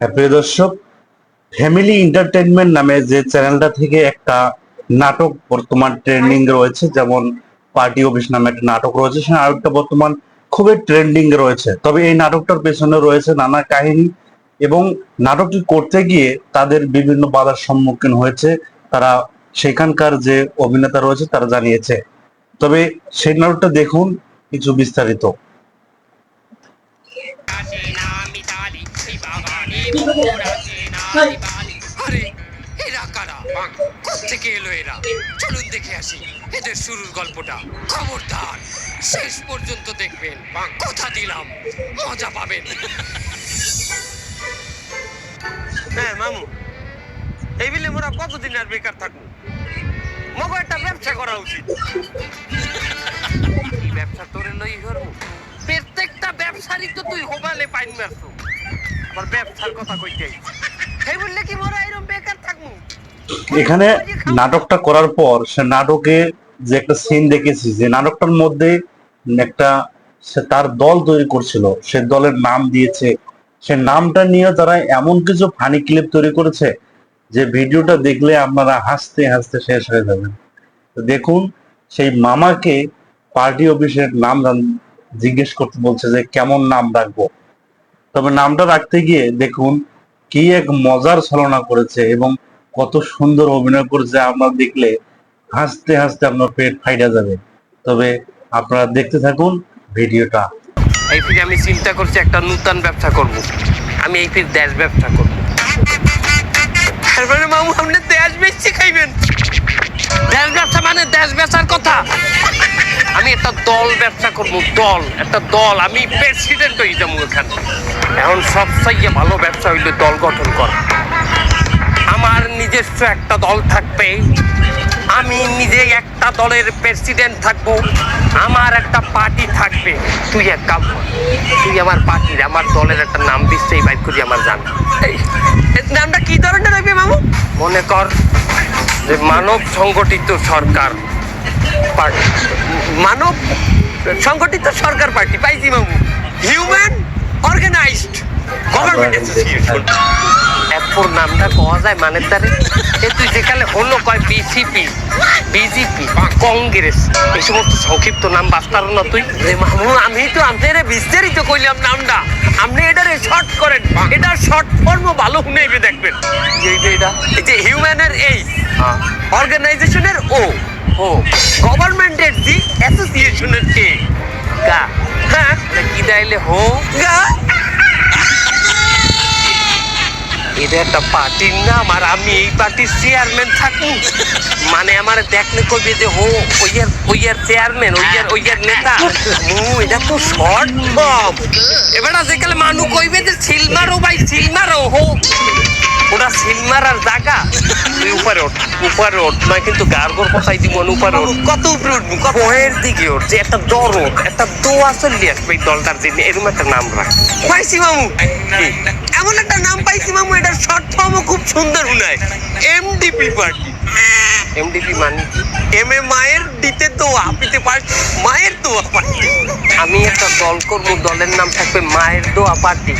হ্যাঁ, প্রিয় দর্শক, ফ্যামিলি এন্টারটেইনমেন্ট নামে যে চ্যানেলটা থেকে একটা নাটক বর্তমান ট্রেন্ডিং রয়েছে, যেমন পার্টি অফিস নামে একটা নাটক রয়েছে, সেখানে আরেকটা বর্তমান খুবই ট্রেন্ডিং রয়েছে। তবে এই নাটকটার পেছনে রয়েছে নানা কাহিনী, এবং নাটকটি করতে গিয়ে তাদের বিভিন্ন বাধার সম্মুখীন হয়েছে তারা, সেখানকার যে অভিনেতা রয়েছে তারা জানিয়েছে। তবে সেই নাটকটা দেখুন কিছু বিস্তারিত। আরে এরা কারা? কোত্থেকে এলো এরা? চলুন দেখে আসি এদের শুরুর গল্পটা। খবরদার শেষ পর্যন্ত দেখবেন, কথা দিলাম মজা পাবেন। হ্যাঁ মামু, এই বিলে মোরা কতদিন আর বেকার থাকবো? মগো একটা ব্যবসা করা উচিত। এই ব্যবসা তোরে লই করবো? প্রত্যেকটা ব্যবসারই তো তুই হোবালে পাইন মারছো, আবার ব্যবসার কথা কইতেই। এই বললে কি মোরা এরকম বেকার থাকবো? এখানে নাটকটা করার পর সে নাটকে যে একটা সিন দেখেছি, যে নাটকটার মধ্যে একটা সে তার দল তৈরি করছিল, সে দলের নাম দিয়েছে। সে নামটা নিয়ে তারা এমন কিছু ফানি ক্লিপ তৈরি করেছে যে ভিডিওটা দেখলে আপনারা হাসতে হাসতে শেষ হয়ে যাবেন। তো দেখুন, সেই মামাকে পার্টি অফিসের নাম জিজ্ঞেস করতে বলছে যে কেমন নাম রাখবো। তবে নামটা রাখতে গিয়ে দেখুন কি এক মজার ছলনা করেছে এবং কত সুন্দর অভিনয় করেছে, আপনারা দেখলে হাসতে হাসতে আপনার পেট ফাইটা যাবে। তবে আপনারা দেখতে থাকুন ভিডিওটা। এই ফিরে আমি চিন্তা করছি একটা নতুন ব্যবসা করব। আমি এই ফির দেশ ব্যবসা করব। তারপরে মামু আপনি দেশ বেচে খাইবেন? দেশ ব্যবসা মানে দেশ বেচার কথা। আমি একটা দল ব্যবসা করব, দল, একটা দল। আমি প্রেসিডেন্ট হয়ে যাবো এখানে। এখন সবচেয়ে ভালো ব্যবসা হইলো দল গঠন করা। আমার নিজস্ব একটা দল থাকবে, আমি নিজে একটা দলের প্রেসিডেন্ট থাকবো, আমার একটা পার্টি থাকবে। তুই এক কাম কর, তুই আমার পার্টির, আমার দলের একটা নাম দিচ্ছে, এই বাইক করি আমার জান। এই নামটা কি ধরনের হবে মামু? মনে কর যে মানব সংগঠিত সরকার পার্টি। মানব সংগঠিত সরকার পার্টি পাইছি মামু। Human organized government association. এরপর নামটা পাওয়া যায় মানের দ্বারে। এ তুই যেখানে হলো কয় বিসিপি, বিজেপি, কংগ্রেস, এই সমস্ত সংক্ষিপ্ত নাম বাস্তার না তুই? মামু আমি তো আমাদের বিস্তারিত কইলাম নামটা, আপনি এটারে শর্ট করেন। এটার শর্ট ফর্ম ভালো শুনেইবে দেখবেন। এটা এই যে হিউম্যানের এই, অর্গানাইজেশনের ও, ও গভর্নমেন্টের জি, অ্যাসোসিয়েশনের কে, গা। হ্যাঁ কি দাইলে হো গা। এটা একটা পার্টির নাম, আর আমি এই পার্টির চেয়ারম্যান থাকবো। মানে আমার দেখলে কইবে যে হো ওইয়ার চেয়ারম্যান, ওইয়ার নেতা। এটা তো শর্ট ফর্ম। এবার যেকালে মানুষ কইবে যে সিলমারো ভাই, সিলমারো হো, ওটা সিলমারার জায়গা। তুই উপরে ওঠ, উপরে ওঠ নয় কিন্তু গার্গর কথাই দিব। উপরে ওঠ, কত উপরে উঠবো? বয়ের দিকে ওঠ, যে একটা দরদ, একটা দোয়া চলে আসবে এই দলটার জন্য। এরকম একটা নাম রাখ। পাইছি মামু, এমন একটা নাম পাইছি মামু, এটার শর্ট ফর্মও খুব সুন্দর শুনায়। MDP party. এমডিপি মানে এম এ মায়ের দিতে দোয়া, পিতে পার্টি, মায়ের দোয়া পার্টি। আমি একটা দল করবো, দলের নাম থাকবে মায়ের দোয়া পার্টি।